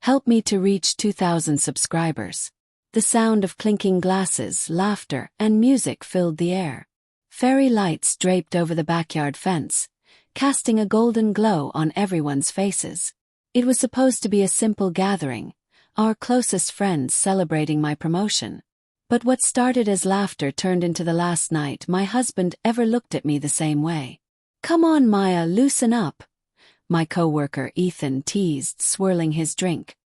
Help me to reach 2,000 subscribers. The sound of clinking glasses, laughter, and music filled the air. Fairy lights draped over the backyard fence, casting a golden glow on everyone's faces. It was supposed to be a simple gathering, our closest friends celebrating my promotion. But what started as laughter turned into the last night my husband ever looked at me the same way. "Come on, Maya, loosen up," my coworker Ethan teased, swirling his drink.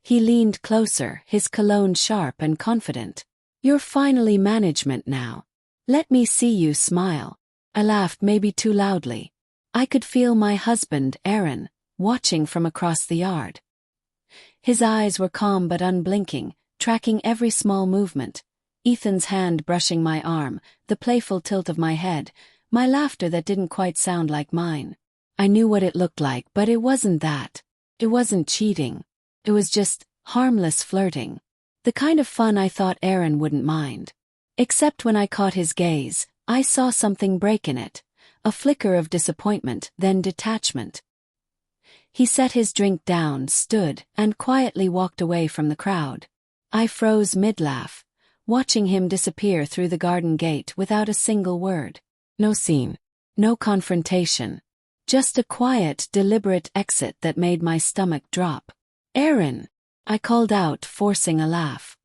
He leaned closer, his cologne sharp and confident. "You're finally management now. Let me see you smile." I laughed, maybe too loudly. I could feel my husband, Aaron, watching from across the yard. His eyes were calm but unblinking, tracking every small movement. Ethan's hand brushing my arm, the playful tilt of my head, my laughter that didn't quite sound like mine. I knew what it looked like, but it wasn't that. It wasn't cheating. It was just harmless flirting. The kind of fun I thought Aaron wouldn't mind. Except when I caught his gaze, I saw something break in it. A flicker of disappointment, then detachment. He set his drink down, stood, and quietly walked away from the crowd. I froze mid-laugh, watching him disappear through the garden gate without a single word. No scene. No confrontation. Just a quiet, deliberate exit that made my stomach drop. "Aaron," I called out, forcing a laugh.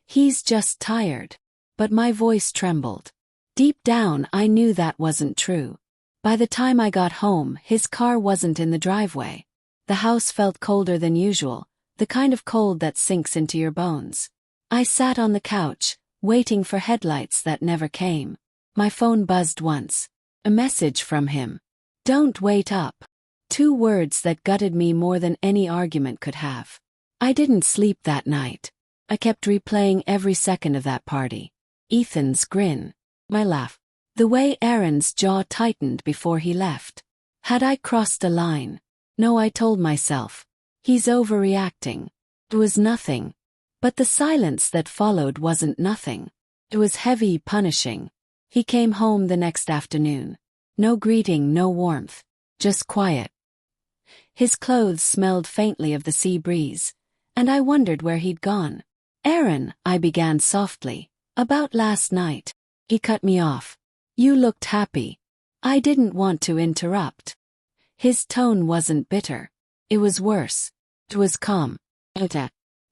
"He's just tired." But my voice trembled. Deep down, I knew that wasn't true. By the time I got home, his car wasn't in the driveway. The house felt colder than usual, the kind of cold that sinks into your bones. I sat on the couch, waiting for headlights that never came. My phone buzzed once. A message from him. "Don't wait up." 2 words that gutted me more than any argument could have. I didn't sleep that night. I kept replaying every second of that party. Ethan's grin. My laugh. The way Aaron's jaw tightened before he left. Had I crossed a line? No, I told myself. He's overreacting. It was nothing. But the silence that followed wasn't nothing. It was heavy, punishing. He came home the next afternoon. No greeting, no warmth. Just quiet. His clothes smelled faintly of the sea breeze, and I wondered where he'd gone. "Aaron," I began softly, "about last night." He cut me off. "You looked happy." I didn't want to interrupt. His tone wasn't bitter. It was worse. It was calm.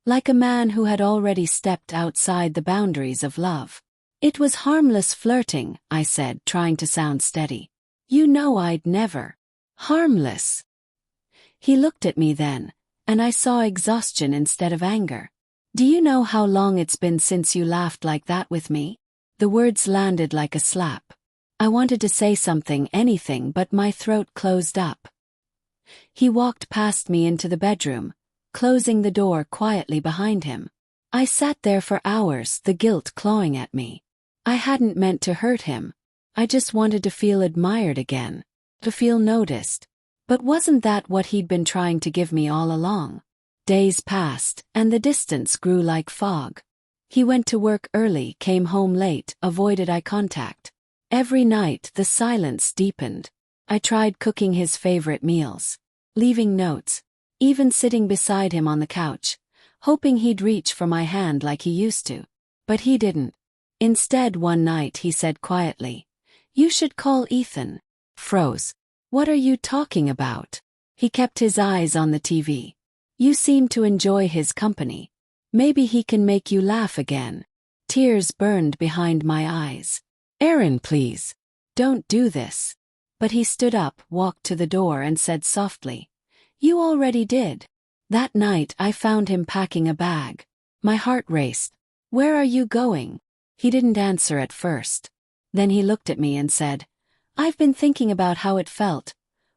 Like a man who had already stepped outside the boundaries of love. "It was harmless flirting," I said, trying to sound steady. "You know I'd never." "Harmless." He looked at me then, and I saw exhaustion instead of anger. "Do you know how long it's been since you laughed like that with me?" The words landed like a slap. I wanted to say something, anything, but my throat closed up. He walked past me into the bedroom, closing the door quietly behind him. I sat there for hours, the guilt clawing at me. I hadn't meant to hurt him. I just wanted to feel admired again. To feel noticed. But wasn't that what he'd been trying to give me all along? Days passed, and the distance grew like fog. He went to work early, came home late, avoided eye contact. Every night the silence deepened. I tried cooking his favorite meals, leaving notes, even sitting beside him on the couch, hoping he'd reach for my hand like he used to. But he didn't. Instead, one night he said quietly, "You should call Ethan." Froze. "What are you talking about?" He kept his eyes on the TV. "You seem to enjoy his company. Maybe he can make you laugh again." Tears burned behind my eyes. "Aaron, please. Don't do this." But he stood up, walked to the door and said softly, "You already did." That night I found him packing a bag. My heart raced. "Where are you going?" He didn't answer at first. Then he looked at me and said, "I've been thinking about how it felt,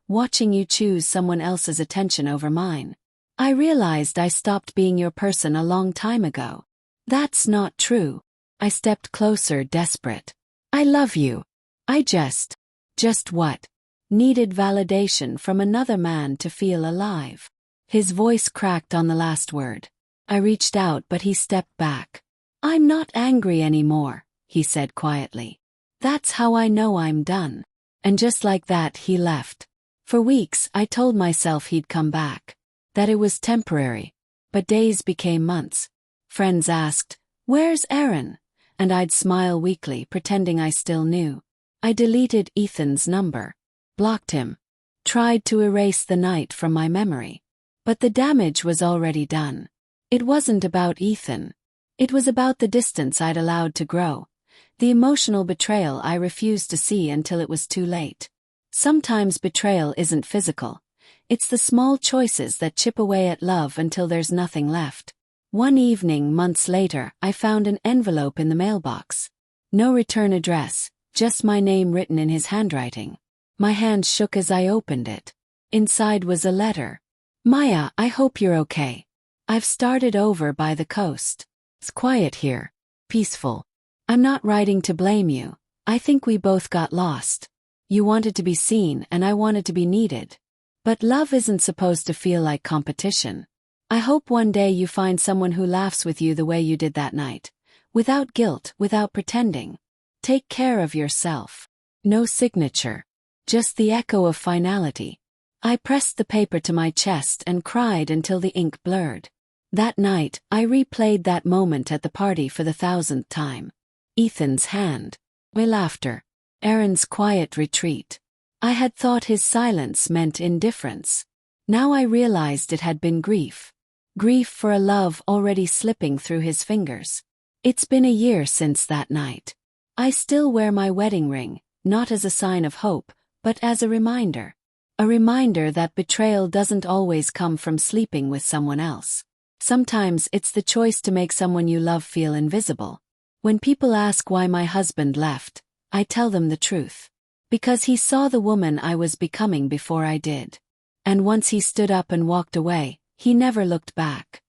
watching you choose someone else's attention over mine. I realized I stopped being your person a long time ago." "That's not true." I stepped closer, desperate. "I love you. I just what? Needed validation from another man to feel alive." His voice cracked on the last word. I reached out, but he stepped back. "I'm not angry anymore," he said quietly. "That's how I know I'm done." And just like that he left. For weeks I told myself he'd come back. that it was temporary. But days became months. Friends asked, "Where's Aaron?" And I'd smile weakly, pretending I still knew. I deleted Ethan's number, blocked him, tried to erase the night from my memory. But the damage was already done. It wasn't about Ethan. It was about the distance I'd allowed to grow, the emotional betrayal I refused to see until it was too late. Sometimes betrayal isn't physical. It's the small choices that chip away at love until there's nothing left. One evening, months later, I found an envelope in the mailbox. No return address, just my name written in his handwriting. My hand shook as I opened it. Inside was a letter. "Maya, I hope you're okay. I've started over by the coast. It's quiet here. Peaceful. I'm not writing to blame you. I think we both got lost. You wanted to be seen and I wanted to be needed. But love isn't supposed to feel like competition. I hope one day you find someone who laughs with you the way you did that night. Without guilt, without pretending. Take care of yourself." No signature. Just the echo of finality. I pressed the paper to my chest and cried until the ink blurred. That night, I replayed that moment at the party for the 1000th time. Ethan's hand. My laughter. Aaron's quiet retreat. I had thought his silence meant indifference. Now I realized it had been grief. Grief for a love already slipping through his fingers. It's been a year since that night. I still wear my wedding ring, not as a sign of hope, but as a reminder. A reminder that betrayal doesn't always come from sleeping with someone else. Sometimes it's the choice to make someone you love feel invisible. When people ask why my husband left, I tell them the truth. Because he saw the woman I was becoming before I did. And once he stood up and walked away, he never looked back.